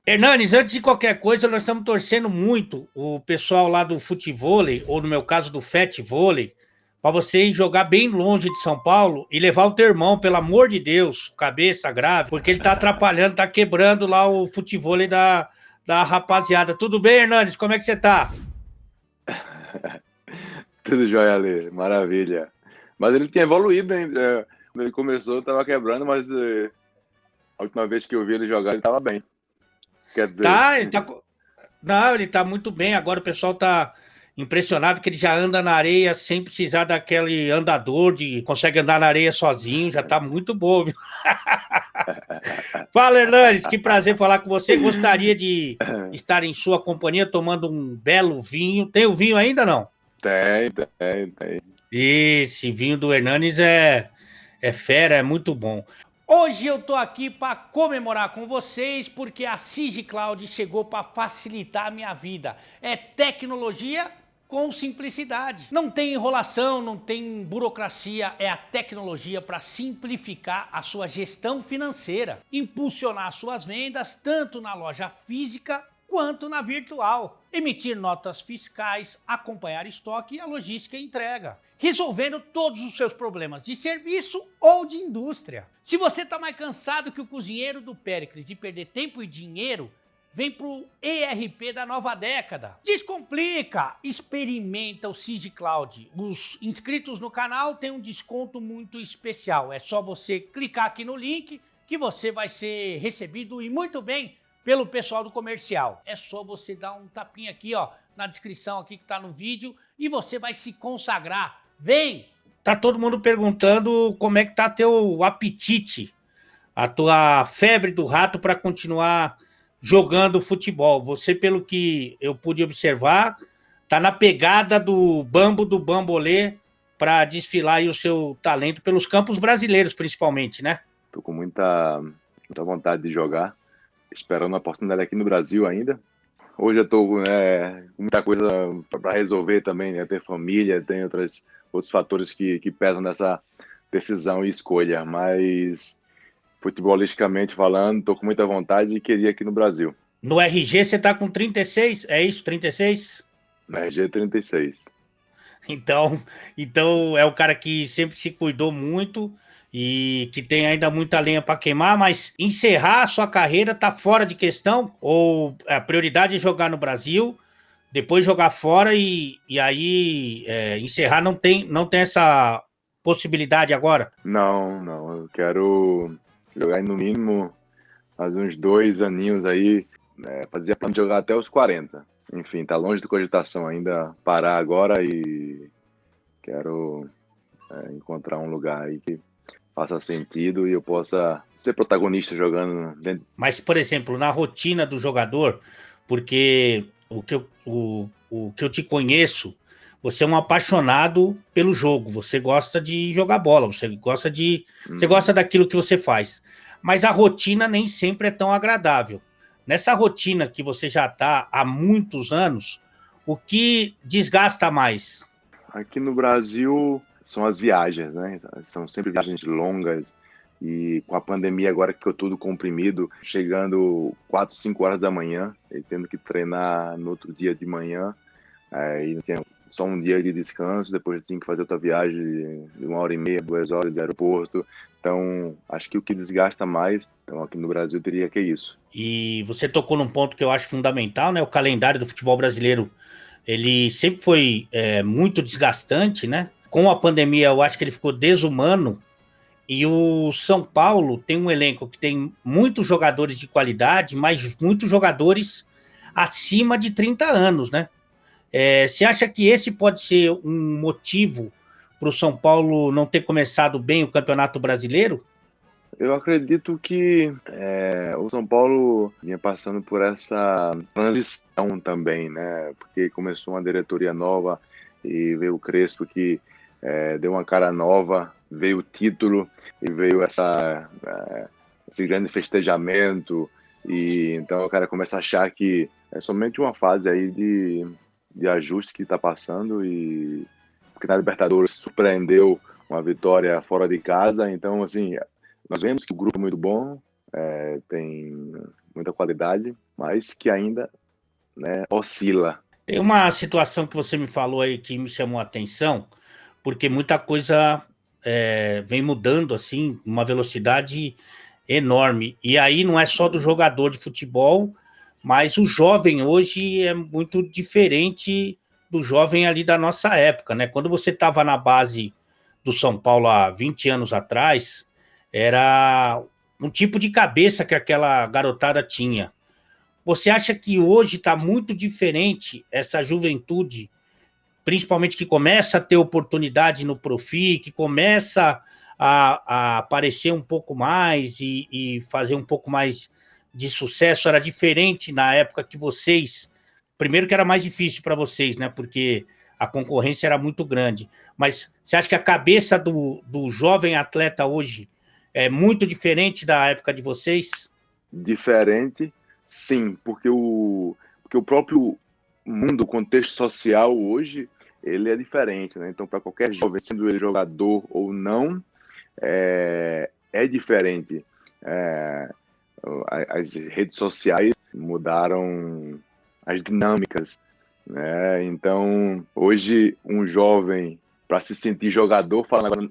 Hernanes, antes de qualquer coisa, nós estamos torcendo muito o pessoal lá do futevôlei, ou no meu caso do fetvôlei, para você ir jogar bem longe de São Paulo e levar o teu irmão, pelo amor de Deus, cabeça grave, porque ele tá atrapalhando, tá quebrando lá o futevôlei da rapaziada. Tudo bem, Hernanes? Como é que você tá? Tudo jóia ali, maravilha. Mas ele tinha evoluído, hein? Quando ele começou, tava quebrando, mas a última vez que eu vi ele jogar, ele tava bem. Quer dizer, Tá, ele tá. Não, ele tá muito bem. Agora o pessoal tá impressionado que ele já anda na areia sem precisar daquele andador de consegue andar na areia sozinho, já tá muito bom, viu? Fala, Hernanes, que prazer falar com você. Gostaria de estar em sua companhia tomando um belo vinho. Tem o vinho ainda não? tem. Esse vinho do Hernanes é fera, é muito bom. Hoje eu tô aqui para comemorar com vocês porque a Sigi Cloud chegou para facilitar a minha vida. É tecnologia com simplicidade. Não tem enrolação, não tem burocracia, é a tecnologia para simplificar a sua gestão financeira, impulsionar suas vendas tanto na loja física quanto na virtual, emitir notas fiscais, acompanhar estoque e a logística e entrega, resolvendo todos os seus problemas de serviço ou de indústria. Se você está mais cansado que o cozinheiro do Péricles de perder tempo e dinheiro, vem pro ERP da nova década. Descomplica, experimenta o Sigi Cloud. Os inscritos no canal têm um desconto muito especial. É só você clicar aqui no link que você vai ser recebido e muito bem pelo pessoal do comercial. É só você dar um tapinha aqui, ó, na descrição aqui que tá no vídeo e você vai se consagrar. Vem! Tá todo mundo perguntando como é que tá teu apetite, a tua febre do rato para continuar jogando futebol. Você, pelo que eu pude observar, tá na pegada do bambo do bambolê para desfilar aí o seu talento pelos campos brasileiros, principalmente, né? Tô com muita vontade de jogar, esperando a oportunidade aqui no Brasil ainda. Hoje eu tô com muita coisa para resolver também, né? Ter família, tem outros fatores que pesam nessa decisão e escolha, mas futebolisticamente falando, tô com muita vontade e queria aqui no Brasil. No RG você tá com 36, é isso? 36? Na RG 36. Então é o cara que sempre se cuidou muito e que tem ainda muita lenha para queimar, mas encerrar a sua carreira tá fora de questão? Ou a prioridade é jogar no Brasil, depois jogar fora e aí encerrar não tem essa possibilidade agora? Não, eu quero jogar no mínimo mais uns 2 aninhos aí, né? Fazia plano de jogar até os 40. Enfim, tá longe de cogitação ainda parar agora e quero encontrar um lugar aí que faça sentido e eu possa ser protagonista jogando dentro. Mas, por exemplo, na rotina do jogador, porque o que eu te conheço, você é um apaixonado pelo jogo, você gosta de jogar bola, você gosta daquilo que você faz. Mas a rotina nem sempre é tão agradável. Nessa rotina que você já está há muitos anos, o que desgasta mais? Aqui no Brasil são as viagens, né? São sempre viagens longas e com a pandemia agora que ficou tudo comprimido, chegando 4, 5 horas da manhã e tendo que treinar no outro dia de manhã, e não tinha só um dia de descanso, depois tinha que fazer outra viagem de 1h30, 2 horas de aeroporto. Então, acho que o que desgasta mais, então aqui no Brasil teria que isso. E você tocou num ponto que eu acho fundamental, né? O calendário do futebol brasileiro, ele sempre foi muito desgastante, né? Com a pandemia, eu acho que ele ficou desumano. E o São Paulo tem um elenco que tem muitos jogadores de qualidade, mas muitos jogadores acima de 30 anos, né? Você acha que esse pode ser um motivo para o São Paulo não ter começado bem o Campeonato Brasileiro? Eu acredito que o São Paulo vinha passando por essa transição também, né? Porque começou uma diretoria nova e veio o Crespo que deu uma cara nova, veio o título e veio esse grande festejamento. E então o cara começa a achar que é somente uma fase aí de ajuste que está passando e porque na Libertadores surpreendeu uma vitória fora de casa. Então, assim, nós vemos que o grupo é muito bom, tem muita qualidade, mas que ainda, né, oscila. Tem uma situação que você me falou aí que me chamou a atenção, porque muita coisa vem mudando assim, uma velocidade enorme. E aí não é só do jogador de futebol, mas o jovem hoje é muito diferente do jovem ali da nossa época, né? Quando você estava na base do São Paulo há 20 anos atrás, era um tipo de cabeça que aquela garotada tinha. Você acha que hoje está muito diferente essa juventude, principalmente que começa a ter oportunidade no Profi, que começa a aparecer um pouco mais e fazer um pouco mais de sucesso? Era diferente na época que vocês... Primeiro que era mais difícil para vocês, né? Porque a concorrência era muito grande. Mas você acha que a cabeça do jovem atleta hoje é muito diferente da época de vocês? Diferente, sim, porque o próprio mundo, o contexto social hoje, ele é diferente, né? Então, para qualquer jovem, sendo ele jogador ou não, é diferente. As redes sociais mudaram as dinâmicas, né? Então, hoje, um jovem, para se sentir jogador, falando agora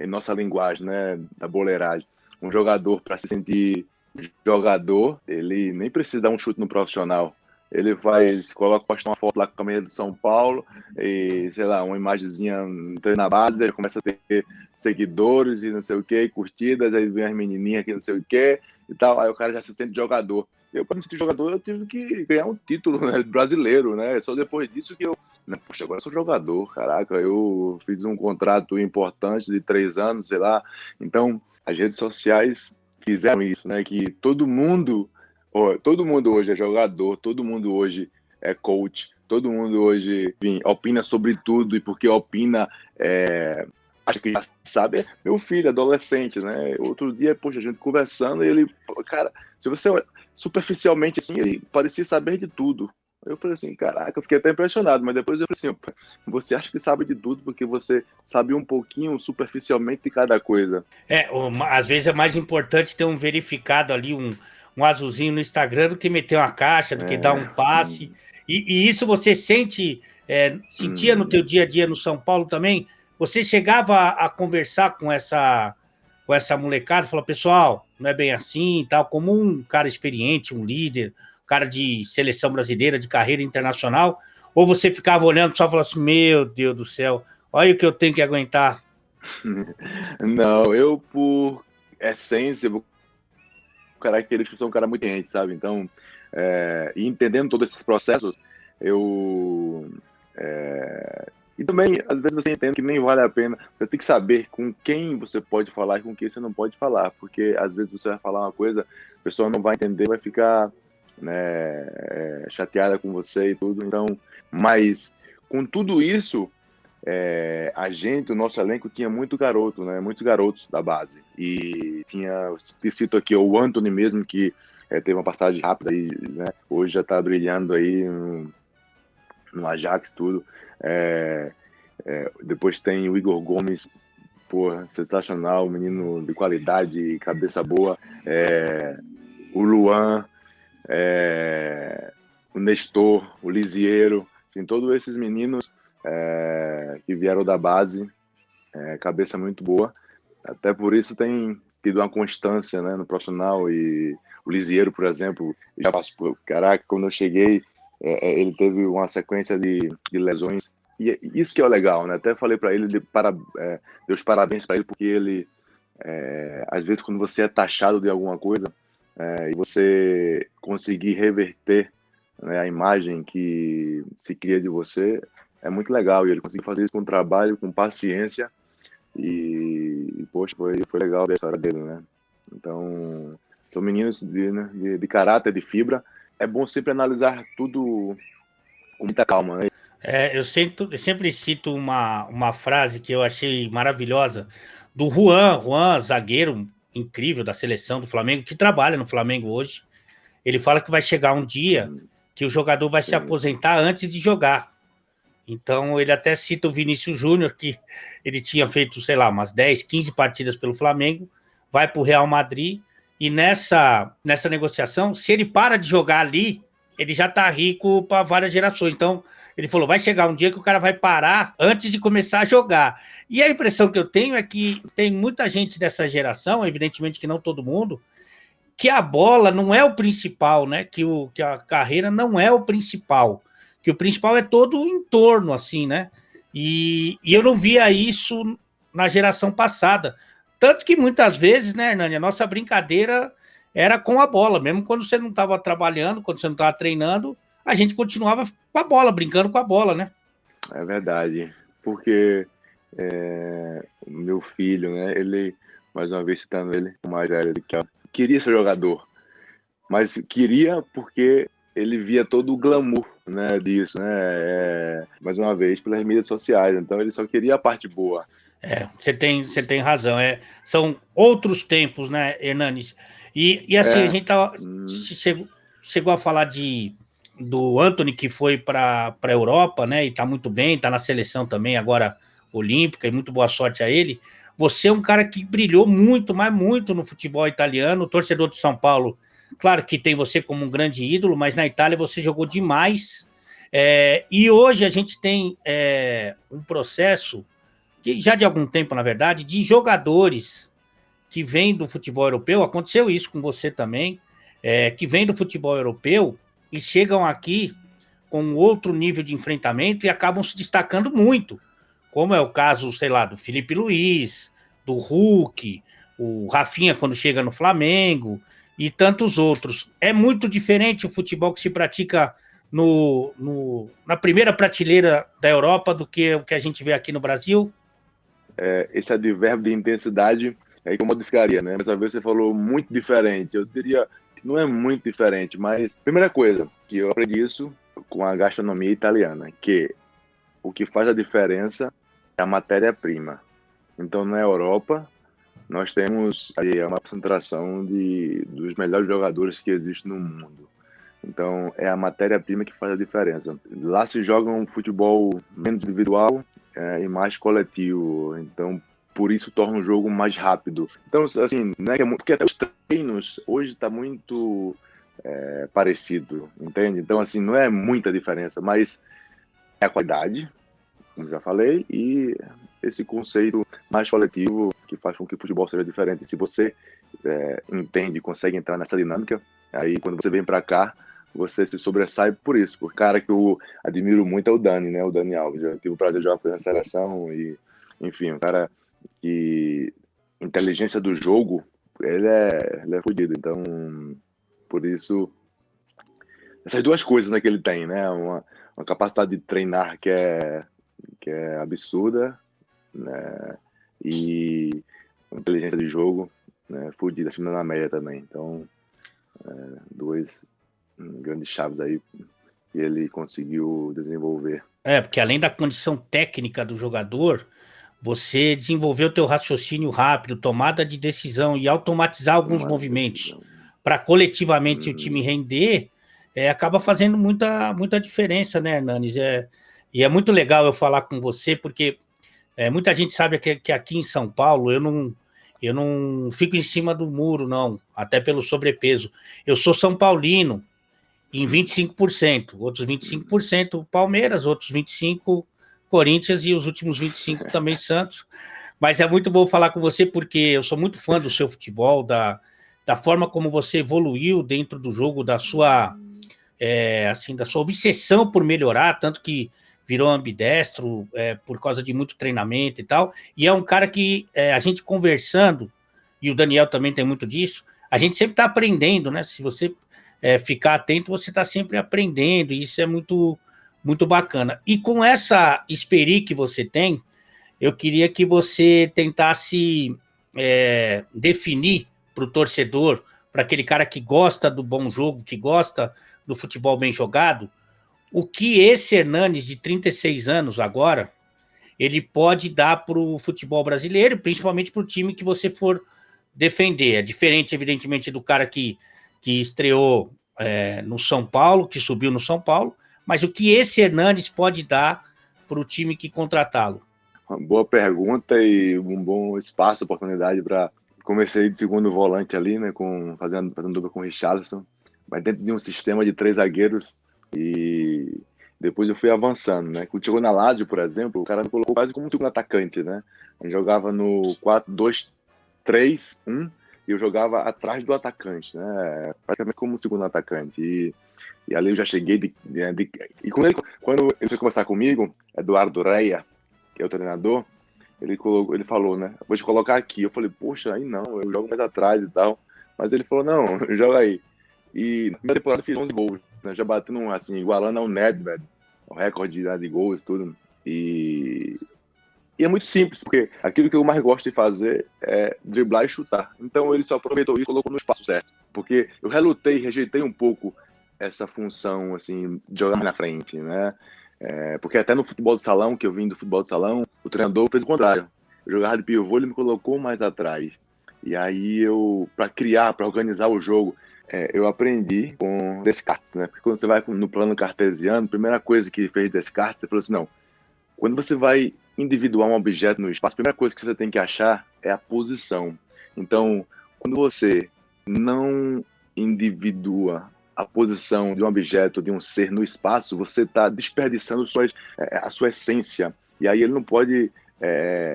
em nossa linguagem, né, da boleiragem, um jogador, para se sentir jogador, ele nem precisa dar um chute no profissional. Ele se coloca, posta uma foto lá com a camisa de São Paulo e, sei lá, uma imagenzinha na base, ele começa a ter seguidores e não sei o que, curtidas, aí vem as menininhas aqui não sei o que e tal, aí o cara já se sente jogador. Eu, para me sentir jogador, eu tive que ganhar um título, né, brasileiro, né? Só depois disso que eu... Poxa, agora eu sou jogador, caraca, eu fiz um contrato importante de 3 anos, sei lá. Então, as redes sociais fizeram isso, né? Que todo mundo hoje é jogador, todo mundo hoje é coach, todo mundo hoje, enfim, opina sobre tudo, e porque opina, acha que já sabe, meu filho, adolescente, né? Outro dia, poxa, a gente conversando, e ele, cara, se você olha superficialmente assim, ele parecia saber de tudo. Eu falei assim, caraca, eu fiquei até impressionado, mas depois eu falei assim, você acha que sabe de tudo porque você sabe um pouquinho superficialmente de cada coisa. Às vezes é mais importante ter um verificado ali, um azulzinho no Instagram do que meter uma caixa, do que dar um passe. E isso você sentia no teu dia a dia no São Paulo também? Você chegava a conversar com essa molecada, falar, pessoal, não é bem assim, tal, como um cara experiente, um líder, um cara de seleção brasileira, de carreira internacional, ou você ficava olhando só e falava assim, meu Deus do céu, olha o que eu tenho que aguentar. Não, eu por essência, por característica, sou um cara muito ciente, sabe? Então, e entendendo todos esses processos, e também, às vezes você entende que nem vale a pena. Você tem que saber com quem você pode falar e com quem você não pode falar, porque às vezes você vai falar uma coisa, a pessoa não vai entender, vai ficar, né, chateada com você e tudo. Então, mas com tudo isso, o nosso elenco tinha muito garoto, né? Muitos garotos da base. E cito aqui o Anthony mesmo, que teve uma passagem rápida e, né, hoje já está brilhando aí no Ajax, tudo. Depois tem o Igor Gomes, porra, sensacional, menino de qualidade, cabeça boa. O Luan, o Nestor, o Lisiero, assim, todos esses meninos que vieram da base, cabeça muito boa. Até por isso tem tido uma constância, né, no profissional. E o Lisiero, por exemplo, já passou. Caraca, quando eu cheguei, ele teve uma sequência de lesões. E isso que é o legal, né? Até falei para ele, dei os parabéns para ele, porque ele, às vezes, quando você é taxado de alguma coisa, e você conseguir reverter, né, a imagem que se cria de você, é muito legal. E ele conseguiu fazer isso com trabalho, com paciência. E poxa, foi legal ver a história dele, né? Então, são meninos de caráter, de fibra. É bom sempre analisar tudo com muita calma, né? Eu sempre cito uma frase que eu achei maravilhosa do Juan, zagueiro incrível da seleção do Flamengo, que trabalha no Flamengo hoje. Ele fala que vai chegar um dia que o jogador vai se aposentar antes de jogar. Então, ele até cita o Vinícius Júnior, que ele tinha feito, sei lá, umas 10, 15 partidas pelo Flamengo, vai para o Real Madrid E nessa negociação, se ele para de jogar ali, ele já tá rico para várias gerações. Então, ele falou, vai chegar um dia que o cara vai parar antes de começar a jogar. E a impressão que eu tenho é que tem muita gente dessa geração, evidentemente que não todo mundo, que a bola não é o principal, né? Que a carreira não é o principal. Que o principal é todo o entorno, assim, né? E eu não via isso na geração passada. Tanto que muitas vezes, né, Hernani, a nossa brincadeira era com a bola. Mesmo quando você não estava trabalhando, quando você não estava treinando, a gente continuava com a bola, brincando com a bola, né? É verdade, porque o meu filho, né, ele, mais uma vez citando ele, o mais velho, que queria ser jogador, mas queria porque ele via todo o glamour, né, disso, né, mais uma vez, pelas mídias sociais, então ele só queria a parte boa. Você tem razão. São outros tempos, né, Hernanes? E assim, a gente chegou a falar do Antony, que foi para a Europa, né? E tá muito bem, tá na seleção também, agora olímpica, e muito boa sorte a ele. Você é um cara que brilhou muito, mas muito no futebol italiano, o torcedor do São Paulo. Claro que tem você como um grande ídolo, mas na Itália você jogou demais. E hoje a gente tem um processo que já de algum tempo, na verdade, de jogadores que vêm do futebol europeu, aconteceu isso com você também, que vêm do futebol europeu e chegam aqui com outro nível de enfrentamento e acabam se destacando muito, como é o caso, sei lá, do Felipe Luiz, do Hulk, o Rafinha quando chega no Flamengo e tantos outros. É muito diferente o futebol que se pratica na primeira prateleira da Europa do que o que a gente vê aqui no Brasil. Esse advérbio de intensidade é que eu modificaria, né? Dessa vez você falou muito diferente. Eu diria que não é muito diferente, mas primeira coisa que eu aprendi isso com a gastronomia italiana, que o que faz a diferença é a matéria-prima. Então, na Europa, nós temos aí uma concentração dos melhores jogadores que existem no mundo. Então, é a matéria-prima que faz a diferença. Lá se joga um futebol menos individual e mais coletivo. Então, por isso torna o jogo mais rápido. Então, assim, não é que é muito, porque até os treinos hoje está muito parecido, entende? Então, assim, não é muita diferença, mas é a qualidade, como já falei, e esse conceito mais coletivo que faz com que o futebol seja diferente. Se você entende, consegue entrar nessa dinâmica, aí quando você vem para cá, você se sobressai por isso. Por cara que eu admiro muito é o Dani, né? O Dani Alves. Eu tive o prazer de jogar com ele na seleção e, enfim, um cara que inteligência do jogo, ele é fodido. Então, por isso, essas duas coisas, né, que ele tem, né? Uma capacidade de treinar que é absurda, né? E uma inteligência de jogo, né, fodida, acima da média também. Então, dois grandes chaves aí que ele conseguiu desenvolver. Porque além da condição técnica do jogador, você desenvolveu o teu raciocínio rápido, tomada de decisão e automatizar alguns movimentos para coletivamente o time render, acaba fazendo muita diferença, né, Hernanes? E é muito legal eu falar com você, porque muita gente sabe que aqui em São Paulo eu não fico em cima do muro, não, até pelo sobrepeso. Eu sou São Paulino, em 25%, outros 25% Palmeiras, outros 25% Corinthians e os últimos 25% também Santos. Mas é muito bom falar com você porque eu sou muito fã do seu futebol, da forma como você evoluiu dentro do jogo, da sua obsessão por melhorar, tanto que virou ambidestro por causa de muito treinamento e tal. E é um cara que a gente conversando, e o Daniel também tem muito disso, a gente sempre está aprendendo, né? Se você ficar atento, você está sempre aprendendo, e isso é muito, muito bacana. E com essa experiência que você tem, eu queria que você tentasse definir para o torcedor, para aquele cara que gosta do bom jogo, que gosta do futebol bem jogado, o que esse Hernanes, de 36 anos agora, ele pode dar para o futebol brasileiro, principalmente para o time que você for defender. É diferente, evidentemente, do cara que estreou no São Paulo, que subiu no São Paulo, mas o que esse Hernanes pode dar para o time que contratá-lo? Uma boa pergunta e um bom espaço, oportunidade para comecei de segundo volante ali, né, fazendo dupla com o Richarlison, mas dentro de um sistema de 3 zagueiros, e depois eu fui avançando, né? Quando chegou na Lazio, por exemplo, o cara me colocou quase como um segundo atacante, né? A gente jogava no 4-2-3-1 e eu jogava atrás do atacante, né? Praticamente como um segundo atacante. E ali eu já cheguei e quando ele foi conversar comigo, Eduardo Reia, que é o treinador, ele falou, né? Vou te colocar aqui. Eu falei, poxa, aí não, eu jogo mais atrás e tal. Mas ele falou, não, joga aí. E na primeira temporada eu fiz 11 gols, né? Já batendo, assim, igualando ao Nedved, o recorde, né, de gols e tudo. E é muito simples, porque aquilo que eu mais gosto de fazer é driblar e chutar. Então ele só aproveitou isso e colocou no espaço certo. Porque eu rejeitei um pouco essa função, assim, de jogar mais na frente, né? Porque até no futebol de salão, que eu vim do futebol de salão, o treinador fez o contrário. Eu jogava de pivô, ele me colocou mais atrás. E aí para organizar o jogo, eu aprendi com Descartes, né? Porque quando você vai no plano cartesiano, a primeira coisa que fez Descartes, você falou assim, não, quando você vai individuar um objeto no espaço, a primeira coisa que você tem que achar é a posição. Então, quando você não individua a posição de um objeto, de um ser no espaço, você está desperdiçando a sua essência. E aí ele não pode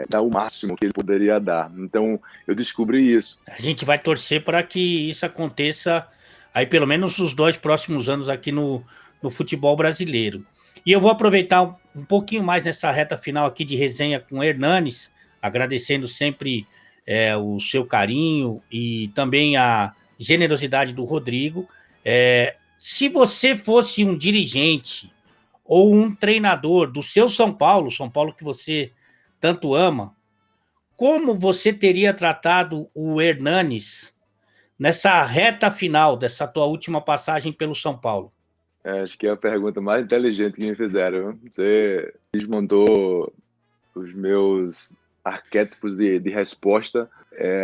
dar o máximo que ele poderia dar. Então, eu descobri isso. A gente vai torcer para que isso aconteça aí pelo menos nos 2 próximos anos aqui no futebol brasileiro. E eu vou aproveitar um pouquinho mais nessa reta final aqui de resenha com o Hernanes, agradecendo sempre o seu carinho e também a generosidade do Rodrigo. Se você fosse um dirigente ou um treinador do seu São Paulo que você tanto ama, como você teria tratado o Hernanes nessa reta final dessa tua última passagem pelo São Paulo? Acho que é a pergunta mais inteligente que me fizeram. Você desmontou os meus arquétipos de resposta,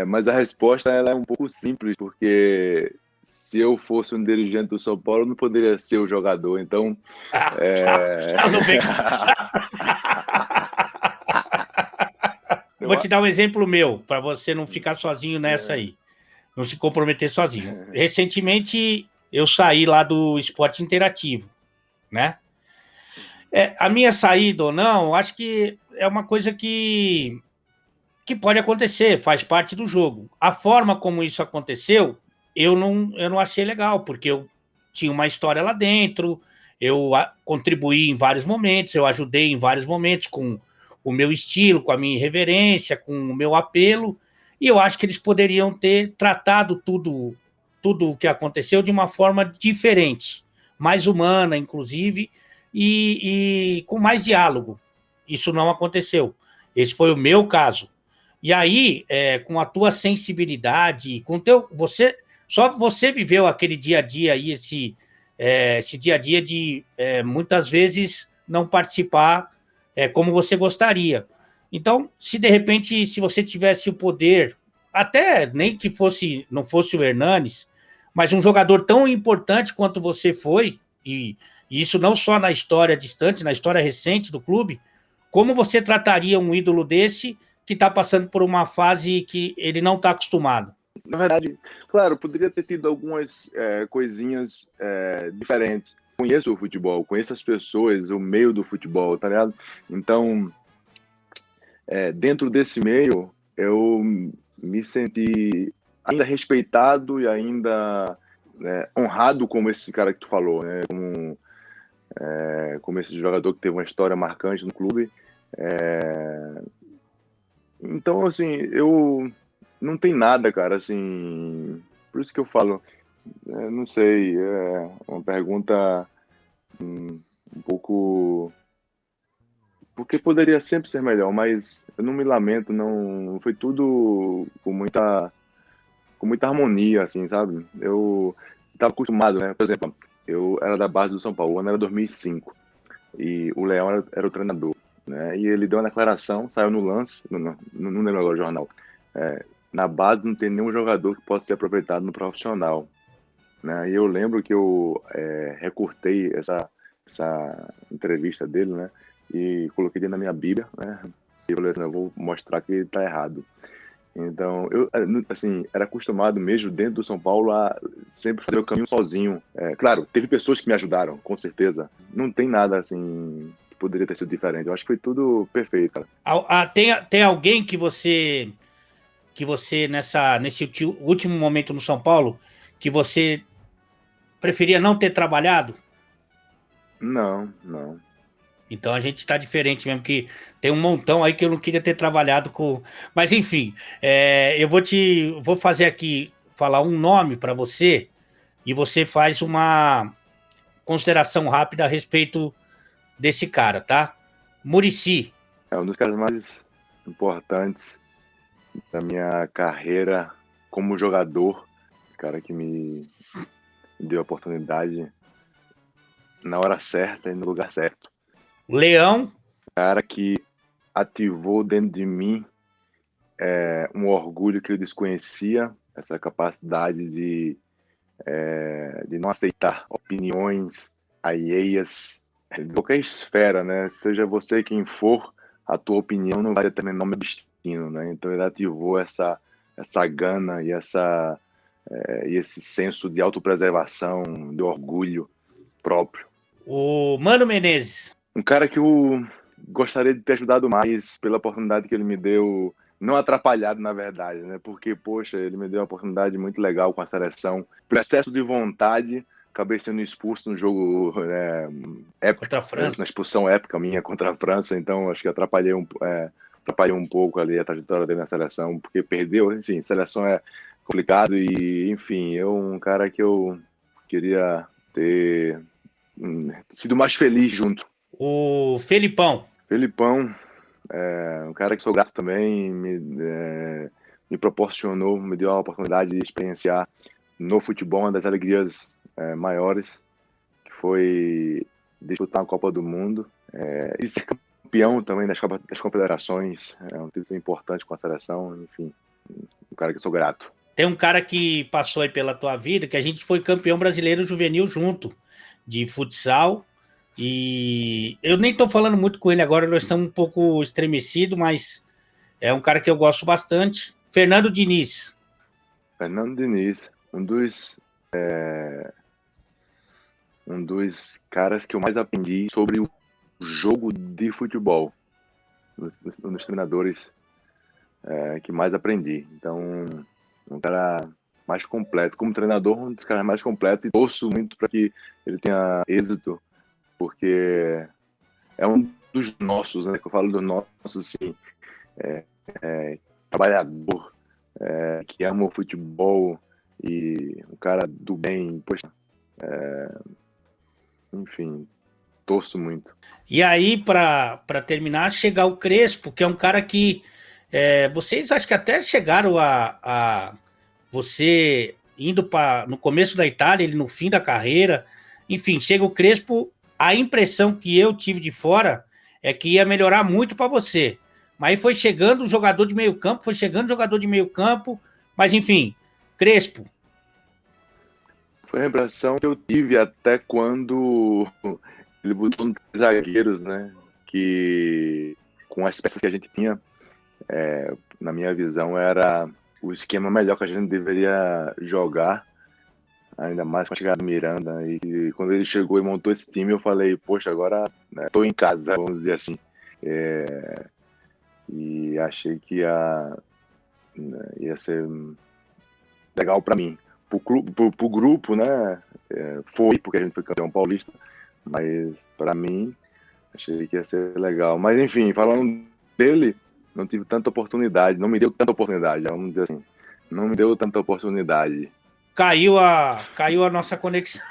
mas a resposta ela é um pouco simples, porque se eu fosse um dirigente do São Paulo, eu não poderia ser o jogador. Então, Falou bem. Vou te dar um exemplo meu, para você não ficar sozinho nessa aí, não se comprometer sozinho. Recentemente, eu saí lá do esporte interativo, né? A minha saída ou não, acho que é uma coisa que pode acontecer, faz parte do jogo. A forma como isso aconteceu, eu não achei legal, porque eu tinha uma história lá dentro, eu contribuí em vários momentos, eu ajudei em vários momentos com o meu estilo, com a minha irreverência, com o meu apelo, e eu acho que eles poderiam ter tratado tudo o que aconteceu de uma forma diferente, mais humana, inclusive, e com mais diálogo. Isso não aconteceu. Esse foi o meu caso. E aí, com a tua sensibilidade, com teu, só você viveu aquele dia a dia aí, esse dia a dia de muitas vezes não participar como você gostaria. Então, se de repente, se você tivesse o poder, até nem que não fosse o Hernanes, mas um jogador tão importante quanto você foi, e isso não só na história distante, na história recente do clube, como você trataria um ídolo desse que está passando por uma fase que ele não está acostumado? Na verdade, claro, poderia ter tido algumas coisinhas diferentes. Conheço o futebol, conheço as pessoas, o meio do futebol, tá ligado? Então, dentro desse meio, eu me senti ainda respeitado e ainda honrado como esse cara que tu falou, né? Como esse jogador que teve uma história marcante no clube. Então, assim, eu não tem nada, cara, assim, por isso que eu falo, não sei, é uma pergunta um pouco, porque poderia sempre ser melhor, mas eu não me lamento, não, foi tudo com muita harmonia, assim, sabe? Eu estava acostumado, né? Por exemplo, eu era da base do São Paulo, o ano era 2005, e o Leão era o treinador, né? E ele deu uma declaração, saiu no lance, não lembro agora o jornal, na base não tem nenhum jogador que possa ser aproveitado no profissional, né? E eu lembro que eu recortei essa entrevista dele, né? E coloquei dentro da minha Bíblia, né? E eu falei assim, eu vou mostrar que ele está errado. Então, eu, assim, era acostumado mesmo dentro do São Paulo a sempre fazer o caminho sozinho. Claro, teve pessoas que me ajudaram, com certeza. Não tem nada, assim, que poderia ter sido diferente. Eu acho que foi tudo perfeito, cara. Tem alguém que você nesse último momento no São Paulo, que você preferia não ter trabalhado? Não, não. Então a gente está diferente mesmo, que tem um montão aí que eu não queria ter trabalhado com. Mas enfim, eu vou fazer aqui, falar um nome para você e você faz uma consideração rápida a respeito desse cara, tá? Murici. É um dos caras mais importantes da minha carreira como jogador. O cara que me deu a oportunidade na hora certa e no lugar certo. Leão. Cara que ativou dentro de mim um orgulho que eu desconhecia, essa capacidade de não aceitar opiniões alheias de qualquer esfera, né? Seja você quem for, a tua opinião não vai determinar o meu destino, né? Então ele ativou essa gana e esse senso de autopreservação, de orgulho próprio. O Mano Menezes. Um cara que eu gostaria de ter ajudado mais pela oportunidade que ele me deu, não atrapalhado, na verdade, né? Porque, poxa, ele me deu uma oportunidade muito legal com a seleção. Por excesso de vontade, acabei sendo expulso no jogo épico, Contra a França. na expulsão épica minha contra a França, então acho que atrapalhei um pouco ali a trajetória dele na seleção, porque perdeu, enfim, seleção é complicado e, enfim, um cara que eu queria ter sido mais feliz junto. O Felipão. Felipão, um cara que sou grato também, me proporcionou, me deu a oportunidade de experienciar no futebol uma das alegrias maiores, que foi disputar a Copa do Mundo e ser campeão também das confederações, um título importante com a seleção, enfim, um cara que sou grato. Tem um cara que passou aí pela tua vida, que a gente foi campeão brasileiro juvenil junto, de futsal, e eu nem tô falando muito com ele agora, nós estamos um pouco estremecidos, mas é um cara que eu gosto bastante. Fernando Diniz. Fernando Diniz, um dos caras que eu mais aprendi sobre o jogo de futebol, um dos treinadores que mais aprendi. Então, um cara mais completo. Como treinador, um dos caras mais completos, e torço muito para que ele tenha êxito, porque é um dos nossos, né? Que eu falo dos nossos, assim, trabalhador, que ama o futebol e um cara do bem, poxa, enfim, torço muito. E aí, para terminar, chegar o Crespo, que é um cara que vocês acho que até chegaram a você indo no começo da Itália, ele no fim da carreira. Enfim, chega o Crespo, a impressão que eu tive de fora é que ia melhorar muito para você. Mas aí foi chegando um jogador de meio campo, mas enfim, Crespo. Foi a impressão que eu tive até quando ele botou zagueiros, né? Que com as peças que a gente tinha, na minha visão, era o esquema melhor que a gente deveria jogar, ainda mais com a chegada do Miranda. E quando ele chegou e montou esse time, eu falei, poxa, agora estou em casa, vamos dizer assim. E achei que ia ser legal para mim. Pro grupo, né? Foi, porque a gente foi campeão paulista, mas para mim, achei que ia ser legal. Mas enfim, falando dele, não tive tanta oportunidade, não me deu tanta oportunidade, vamos dizer assim. Não me deu tanta oportunidade. Caiu a nossa conexão.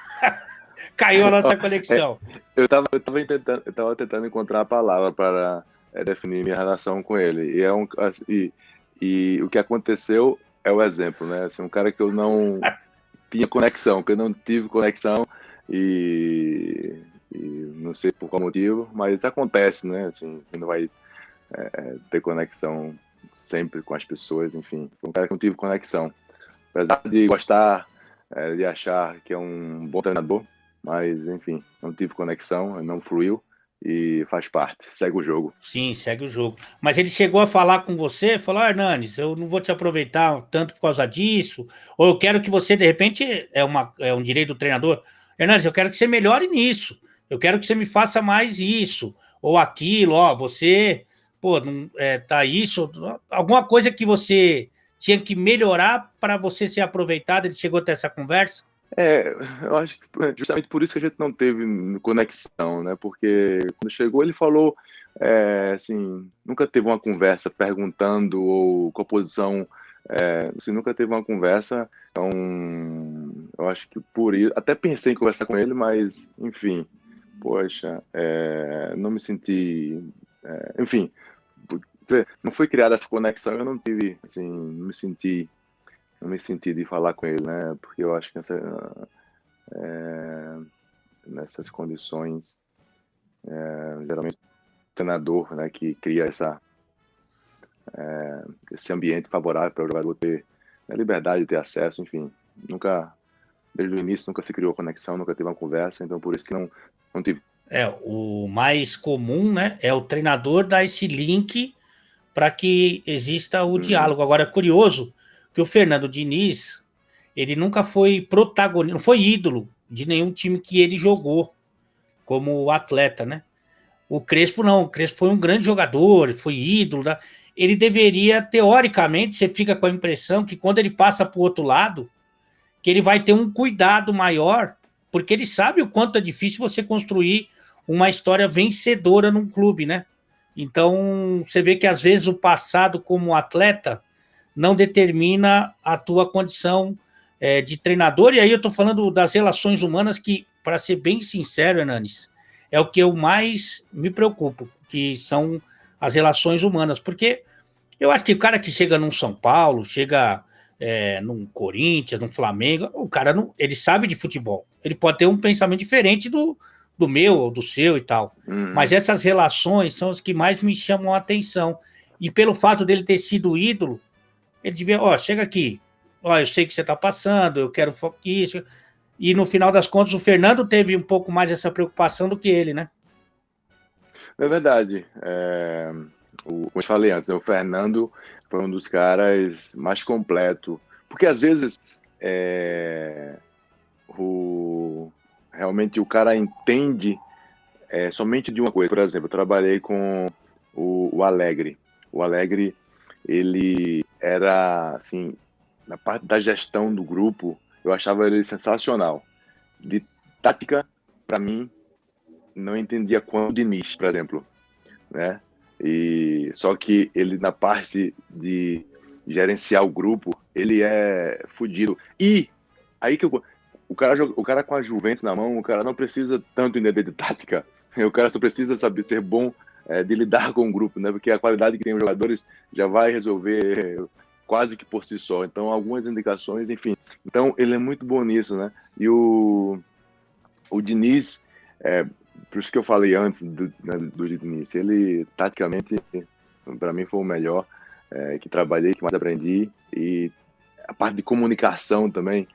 Caiu a nossa conexão. Eu tava tentando encontrar a palavra para definir minha relação com ele. E o que aconteceu é o exemplo, né? Assim, um cara que eu não tinha conexão, que eu não tive conexão e não sei por qual motivo, mas acontece, né? Assim, que não vai ter conexão sempre com as pessoas, enfim. Foi um cara que não tive conexão. Apesar de gostar, de achar que é um bom treinador, mas, enfim, não tive conexão, não fluiu. e faz parte, segue o jogo. Sim, segue o jogo. Mas ele chegou a falar com você, falou: Hernanes, eu não vou te aproveitar tanto por causa disso, ou eu quero que você, de repente, é um direito do treinador. Hernanes, eu quero que você melhore nisso, eu quero que você me faça mais isso, ou aquilo, ó, você, pô, não, tá isso, alguma coisa que você tinha que melhorar para você ser aproveitado. Ele chegou a ter essa conversa? Eu acho que justamente por isso que a gente não teve conexão, né? Porque quando chegou ele falou, assim, nunca teve uma conversa perguntando ou com a posição, assim, nunca teve uma conversa, então eu acho que por isso, até pensei em conversar com ele, mas enfim, poxa, não me senti, enfim, não foi criada essa conexão, eu não tive, assim, não me senti de falar com ele, né? Porque eu acho que nessas condições, geralmente o treinador, né, que cria esse ambiente favorável para o jogador ter a liberdade de ter acesso, enfim, desde o início nunca se criou conexão, nunca teve uma conversa, então por isso que não tive. O mais comum, né, é o treinador dar esse link para que exista o Uhum, diálogo. Agora, é curioso que o Fernando Diniz, ele nunca foi protagonista, não foi ídolo de nenhum time que ele jogou como atleta, né? O Crespo não, o Crespo foi um grande jogador, foi ídolo, né? Ele deveria, teoricamente, você fica com a impressão que quando ele passa para o outro lado, que ele vai ter um cuidado maior, porque ele sabe o quanto é difícil você construir uma história vencedora num clube, né? Então, você vê que às vezes o passado como atleta não determina a tua condição de treinador, e aí eu estou falando das relações humanas que, para ser bem sincero, Hernanes, é o que eu mais me preocupo, que são as relações humanas, porque eu acho que o cara que chega num São Paulo, chega num Corinthians, num Flamengo, o cara não, ele sabe de futebol. Ele pode ter um pensamento diferente do meu ou do seu e tal. Mas uhum. essas relações são as que mais me chamam a atenção. E pelo fato dele ter sido ídolo, ele devia, ó, chega aqui, ó, eu sei que você está passando, eu quero isso. E no final das contas, o Fernando teve um pouco mais essa preocupação do que ele, né? É verdade. Como eu falei antes, né, o Fernando foi um dos caras mais completo. Porque às vezes realmente o cara entende somente de uma coisa. Por exemplo, eu trabalhei com o Alegre. O Alegre, ele era, assim, na parte da gestão do grupo, eu achava ele sensacional. De tática, para mim, não entendia quando o Diniz, por exemplo, né? E só que ele na parte de gerenciar o grupo, ele é fodido. E aí que o cara com a Juventus na mão, o cara não precisa tanto entender de tática. O cara só precisa saber ser bom de lidar com o grupo, né? Porque a qualidade que tem os jogadores já vai resolver quase que por si só. Então, algumas indicações, enfim. Então, ele é muito bom nisso, né? E o Diniz, por isso que eu falei antes do Diniz, ele, taticamente, para mim foi o melhor que trabalhei, que mais aprendi. E a parte de comunicação também.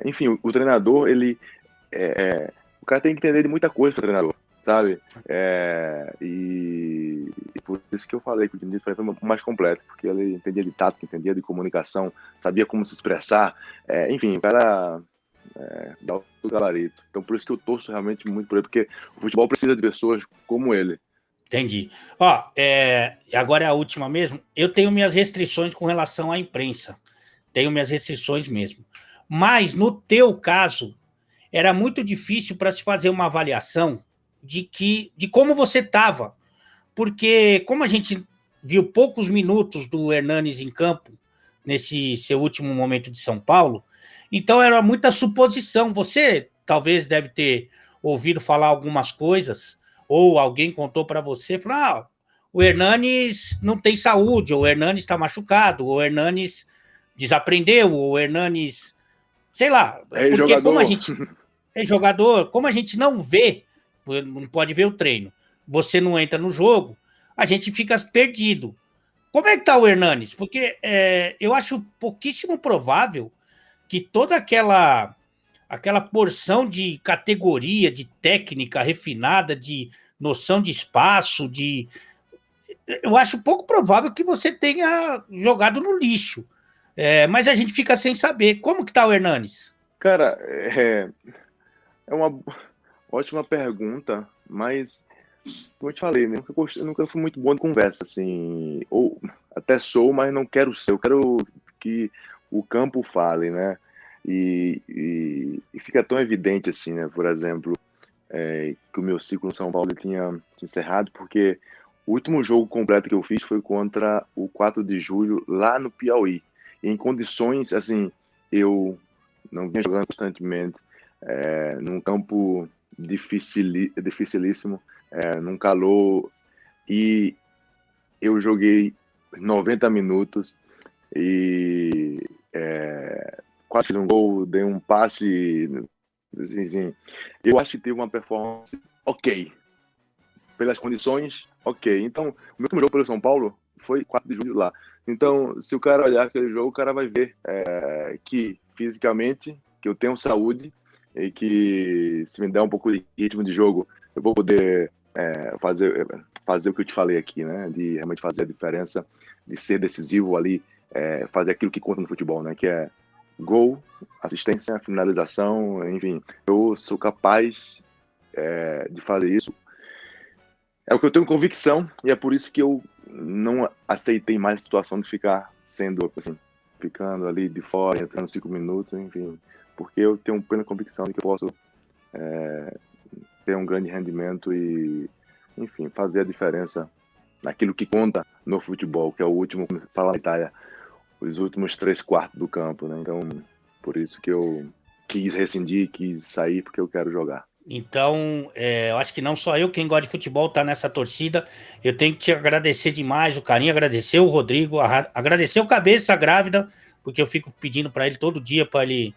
Enfim, o treinador, o cara tem que entender de muita coisa para o treinador, sabe? E por isso que eu falei que o Diniz foi o mais completo, porque ele entendia de tática, entendia de comunicação, sabia como se expressar, enfim, o cara dá o gabarito. Então por isso que eu torço realmente muito por ele, porque o futebol precisa de pessoas como ele. Entendi. Ó, agora é a última mesmo. Eu tenho minhas restrições com relação à imprensa. Tenho minhas restrições mesmo. Mas, no teu caso, era muito difícil para se fazer uma avaliação de como você estava. Porque, como a gente viu poucos minutos do Hernanes em campo, nesse seu último momento de São Paulo, então era muita suposição. Você talvez deve ter ouvido falar algumas coisas, ou alguém contou para você, falou, o Hernanes não tem saúde, ou o Hernanes está machucado, ou o Hernanes desaprendeu, ou o Hernanes, sei lá, porque como a Jogador. gente é jogador, como a gente não vê, não pode ver o treino, você não entra no jogo, a gente fica perdido. Como é que tá o Hernanes? Porque eu acho pouquíssimo provável que toda aquela porção de categoria, de técnica refinada, de noção de espaço, eu acho pouco provável que você tenha jogado no lixo. Mas a gente fica sem saber. Como que tá o Hernanes? Cara, é uma ótima pergunta, mas como eu te falei, né, eu nunca fui muito bom de conversa, assim, ou até sou, mas não quero ser. Eu quero que o campo fale, né? E fica tão evidente assim, né? Por exemplo, que o meu ciclo no São Paulo tinha encerrado, porque o último jogo completo que eu fiz foi contra o 4 de julho, lá no Piauí. E em condições, assim, eu não vinha jogando constantemente, num campo dificilíssimo, num calor, e eu joguei 90 minutos e quase fiz um gol, dei um passe, assim, eu acho que teve uma performance ok, pelas condições, ok. Então, o meu último jogo pelo São Paulo foi 4 de julho lá. Então, se o cara olhar aquele jogo, o cara vai ver que fisicamente, que eu tenho saúde e que se me der um pouco de ritmo de jogo, eu vou poder fazer o que eu te falei aqui, né? De realmente fazer a diferença, de ser decisivo ali, fazer aquilo que conta no futebol, né? Que é gol, assistência, finalização, enfim. Eu sou capaz de fazer isso. É o que eu tenho convicção, e é por isso que eu não aceitei mais a situação de ficar sendo, assim, ficando ali de fora, entrando 5 minutos, enfim. Porque eu tenho plena convicção de que eu posso ter um grande rendimento e, enfim, fazer a diferença naquilo que conta no futebol, que é o último, como fala na Itália, os últimos 3/4 do campo, né? Então, por isso que eu quis rescindir, quis sair, porque eu quero jogar. Então, eu acho que não só eu, quem gosta de futebol, tá nessa torcida. Eu tenho que te agradecer demais o carinho, agradecer o Rodrigo, agradecer o Cabeça Grávida, porque eu fico pedindo para ele todo dia para ele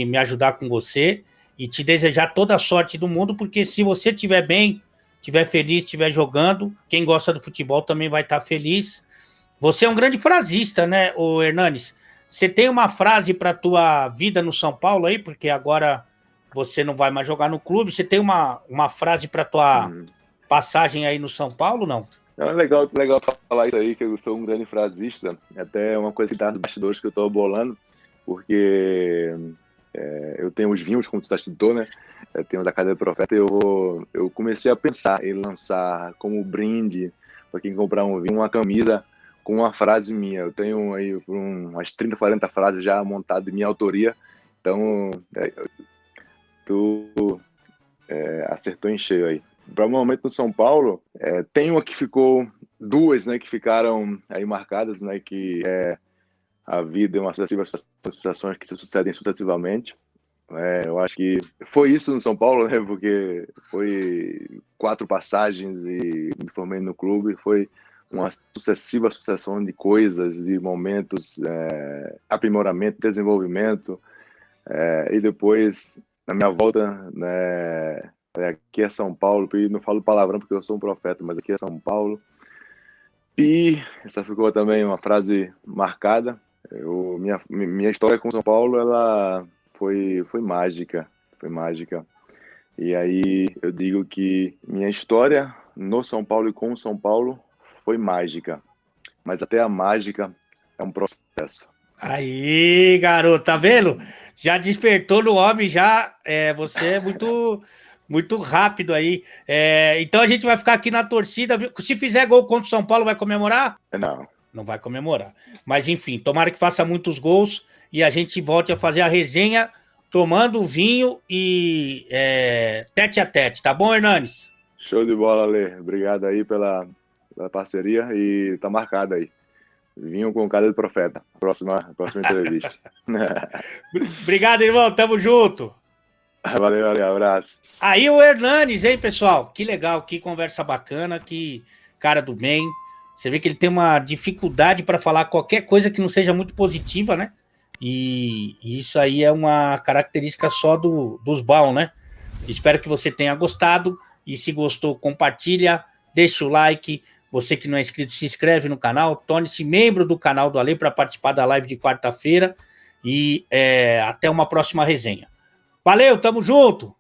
me ajudar com você e te desejar toda a sorte do mundo, porque se você estiver bem, estiver feliz, estiver jogando, quem gosta do futebol também vai estar feliz. Você é um grande frasista, né, o Hernanes? Você tem uma frase para tua vida no São Paulo aí, porque agora você não vai mais jogar no clube. Você tem uma frase para tua passagem aí no São Paulo, não? É legal falar isso aí, que eu sou um grande frasista. Até uma coisa que tá nos bastidores que eu tô bolando, porque eu tenho os vinhos, como tu já citou, né? Eu tenho da Cadeia do Profeta, e eu comecei a pensar em lançar como brinde para quem comprar um vinho, uma camisa com uma frase minha. Eu tenho aí umas 30, 40 frases já montadas de minha autoria. Então, tu acertou em cheio aí. Para o momento no São Paulo, tem uma que ficou, duas, né, que ficaram aí marcadas, né, que a vida é uma sucessiva situações que se sucedem sucessivamente. Eu acho que foi isso no São Paulo, né, porque foi 4 passagens e me formei no clube, foi uma sucessiva sucessão de coisas, de momentos, aprimoramento, desenvolvimento, e depois, na minha volta, né, aqui é São Paulo, e não falo palavrão porque eu sou um profeta, mas aqui é São Paulo. E essa ficou também uma frase marcada. Minha história com São Paulo, ela foi mágica, foi mágica. E aí eu digo que minha história no São Paulo e com o São Paulo foi mágica, mas até a mágica é um processo. Aí, garoto, tá vendo? Já despertou no homem, já. Você é muito rápido aí. Então a gente vai ficar aqui na torcida. Se fizer gol contra o São Paulo, vai comemorar? Não. Não vai comemorar. Mas enfim, tomara que faça muitos gols e a gente volte a fazer a resenha tomando vinho e tete a tete, tá bom, Hernanes? Show de bola, Lê. Obrigado aí pela parceria e tá marcado aí. Vinho com cara de profeta. Próxima entrevista. Obrigado, irmão. Tamo junto. Valeu, abraço. Aí o Hernanes, hein, pessoal? Que legal, que conversa bacana, que cara do bem. Você vê que ele tem uma dificuldade para falar qualquer coisa que não seja muito positiva, né? E isso aí é uma característica só dos bons, né? Espero que você tenha gostado. E se gostou, compartilha, deixa o like. Você que não é inscrito, se inscreve no canal. Torne-se membro do canal do Ale para participar da live de quarta-feira. E até uma próxima resenha. Valeu, tamo junto!